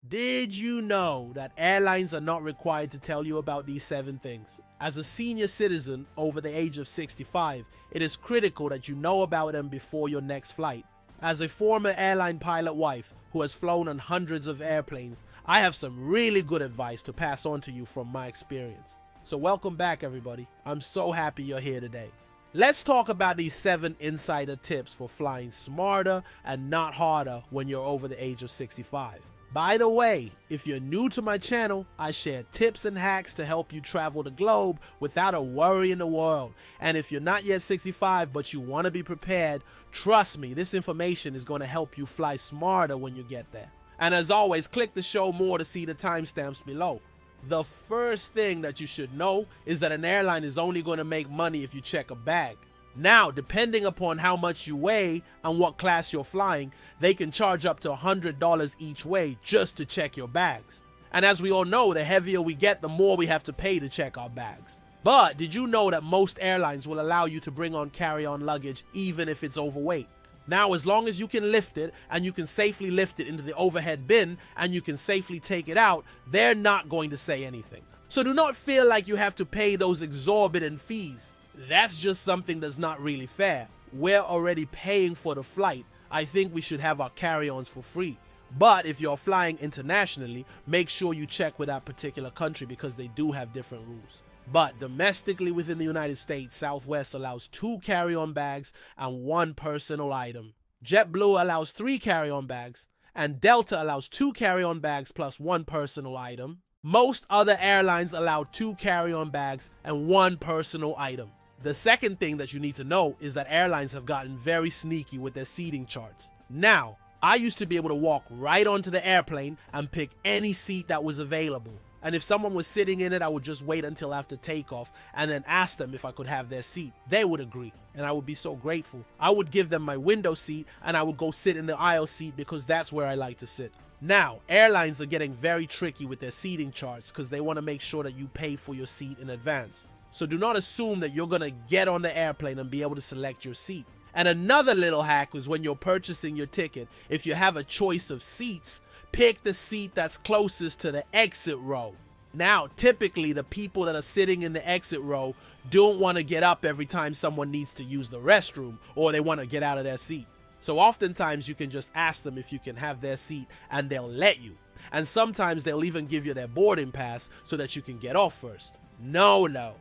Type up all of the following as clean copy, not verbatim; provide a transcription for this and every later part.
Did you know that airlines are not required to tell you about these 7 things? As a senior citizen over the age of 65, it is critical that you know about them before your next flight. As a former airline pilot wife who has flown on hundreds of airplanes, I have some really good advice to pass on to you from my experience. So welcome back, everybody. I'm so happy you're here today. Let's talk about these 7 insider tips for flying smarter and not harder when you're over the age of 65. By the way, if you're new to my channel, I share tips and hacks to help you travel the globe without a worry in the world. And if you're not yet 65 but you want to be prepared, trust me, this information is going to help you fly smarter when you get there. And as always, click the show more to see the timestamps below. The first thing that you should know is that an airline is only going to make money if you check a bag. Now, depending upon how much you weigh and what class you're flying, they can charge up to $100 each way just to check your bags. And as we all know, the heavier we get, the more we have to pay to check our bags. But did you know that most airlines will allow you to bring on carry-on luggage even if it's overweight? Now, as long as you can lift it and you can safely lift it into the overhead bin and you can safely take it out, they're not going to say anything. So do not feel like you have to pay those exorbitant fees. That's just something that's not really fair. We're already paying for the flight. I think we should have our carry-ons for free. But if you're flying internationally, make sure you check with that particular country because they do have different rules. But domestically within the United States, Southwest allows 2 carry-on bags and 1 personal item. JetBlue allows 3 carry-on bags, and Delta allows 2 carry-on bags plus 1 personal item. Most other airlines allow 2 carry-on bags and 1 personal item. The second thing that you need to know is that airlines have gotten very sneaky with their seating charts. Now, I used to be able to walk right onto the airplane and pick any seat that was available. And if someone was sitting in it, I would just wait until after takeoff and then ask them if I could have their seat. They would agree, and I would be so grateful. I would give them my window seat and I would go sit in the aisle seat because that's where I like to sit. Now, airlines are getting very tricky with their seating charts because they want to make sure that you pay for your seat in advance. So do not assume that you're going to get on the airplane and be able to select your seat. And another little hack is when you're purchasing your ticket, if you have a choice of seats, pick the seat that's closest to the exit row. Now, typically the people that are sitting in the exit row don't want to get up every time someone needs to use the restroom or they want to get out of their seat. So oftentimes you can just ask them if you can have their seat and they'll let you. And sometimes they'll even give you their boarding pass so that you can get off first. No.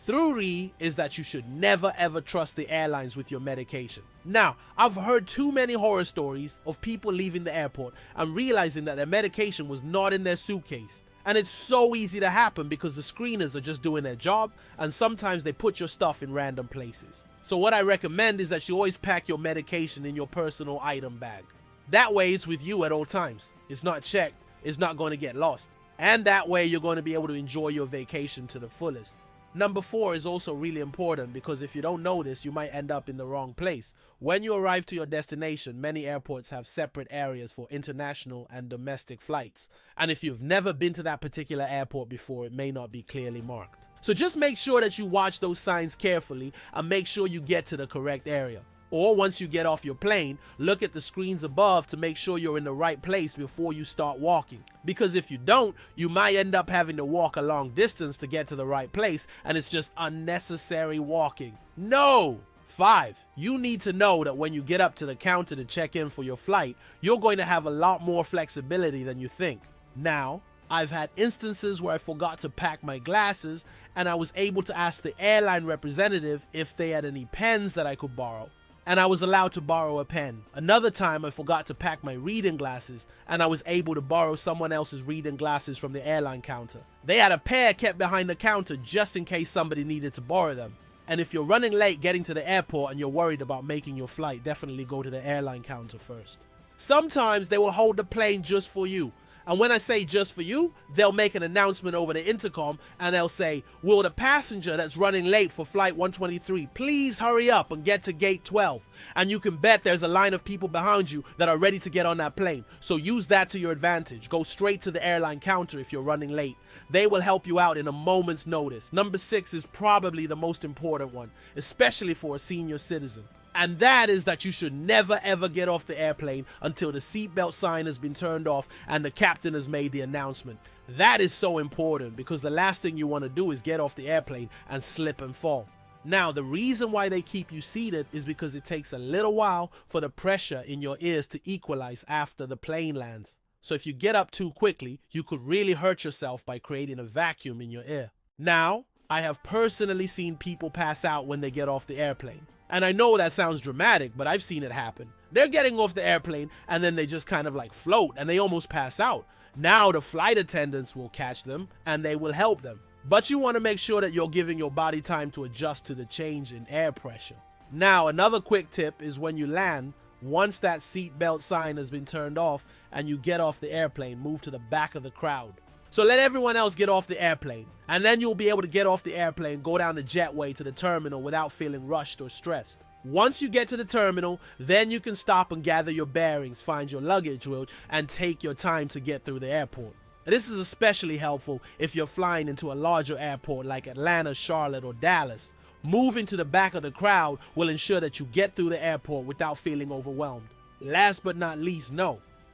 Theory is that you should never ever trust the airlines with your medication. Now, I've heard too many horror stories of people leaving the airport and realizing that their medication was not in their suitcase. And it's so easy to happen because the screeners are just doing their job and sometimes they put your stuff in random places. So what I recommend is that you always pack your medication in your personal item bag. That way it's with you at all times. It's not checked, it's not going to get lost. And that way you're going to be able to enjoy your vacation to the fullest. Number 4 is also really important because if you don't know this, you might end up in the wrong place. When you arrive to your destination, many airports have separate areas for international and domestic flights. And if you've never been to that particular airport before, it may not be clearly marked. So just make sure that you watch those signs carefully and make sure you get to the correct area. Or once you get off your plane, look at the screens above to make sure you're in the right place before you start walking. Because if you don't, you might end up having to walk a long distance to get to the right place, and it's just unnecessary walking. No! 5. You need to know that when you get up to the counter to check in for your flight, you're going to have a lot more flexibility than you think. Now, I've had instances where I forgot to pack my glasses, and I was able to ask the airline representative if they had any pens that I could borrow. And I was allowed to borrow a pen. Another time I forgot to pack my reading glasses and I was able to borrow someone else's reading glasses from the airline counter. They had a pair kept behind the counter just in case somebody needed to borrow them. And if you're running late getting to the airport and you're worried about making your flight, definitely go to the airline counter first. Sometimes they will hold the plane just for you. And when I say just for you, they'll make an announcement over the intercom and they'll say, will the passenger that's running late for flight 123 please hurry up and get to gate 12? And you can bet there's a line of people behind you that are ready to get on that plane. So use that to your advantage. Go straight to the airline counter if you're running late. They will help you out in a moment's notice. Number 6 is probably the most important one, especially for a senior citizen. And that is that you should never ever get off the airplane until the seatbelt sign has been turned off and the captain has made the announcement. That is so important because the last thing you want to do is get off the airplane and slip and fall. Now, the reason why they keep you seated is because it takes a little while for the pressure in your ears to equalize after the plane lands. So if you get up too quickly, you could really hurt yourself by creating a vacuum in your ear. Now, I have personally seen people pass out when they get off the airplane. And I know that sounds dramatic, but I've seen it happen. They're getting off the airplane and then they just kind of like float and they almost pass out. Now the flight attendants will catch them and they will help them. But you want to make sure that you're giving your body time to adjust to the change in air pressure. Now, another quick tip is when you land, once that seatbelt sign has been turned off and you get off the airplane, move to the back of the crowd. So let everyone else get off the airplane, and then you'll be able to get off the airplane, go down the jetway to the terminal without feeling rushed or stressed. Once you get to the terminal, then you can stop and gather your bearings, find your luggage route, and take your time to get through the airport. This is especially helpful if you're flying into a larger airport like Atlanta, Charlotte, or Dallas. Moving to the back of the crowd will ensure that you get through the airport without feeling overwhelmed. Last but not least,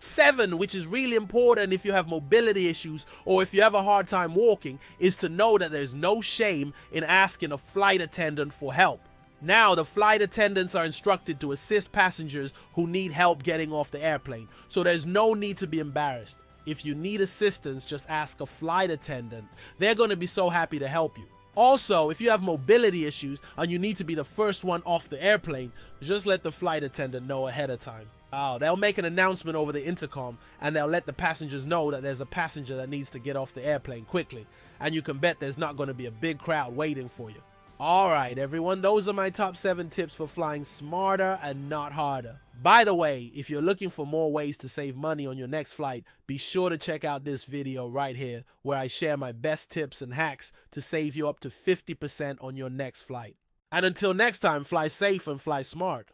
7, which is really important if you have mobility issues or if you have a hard time walking, is to know that there's no shame in asking a flight attendant for help. Now, the flight attendants are instructed to assist passengers who need help getting off the airplane, so there's no need to be embarrassed. If you need assistance, just ask a flight attendant. They're going to be so happy to help you. Also, if you have mobility issues and you need to be the first one off the airplane, just let the flight attendant know ahead of time. They'll make an announcement over the intercom and they'll let the passengers know that there's a passenger that needs to get off the airplane quickly. And you can bet there's not going to be a big crowd waiting for you. Alright everyone, those are my top 7 tips for flying smarter and not harder. By the way, if you're looking for more ways to save money on your next flight, be sure to check out this video right here where I share my best tips and hacks to save you up to 50% on your next flight. And until next time, fly safe and fly smart.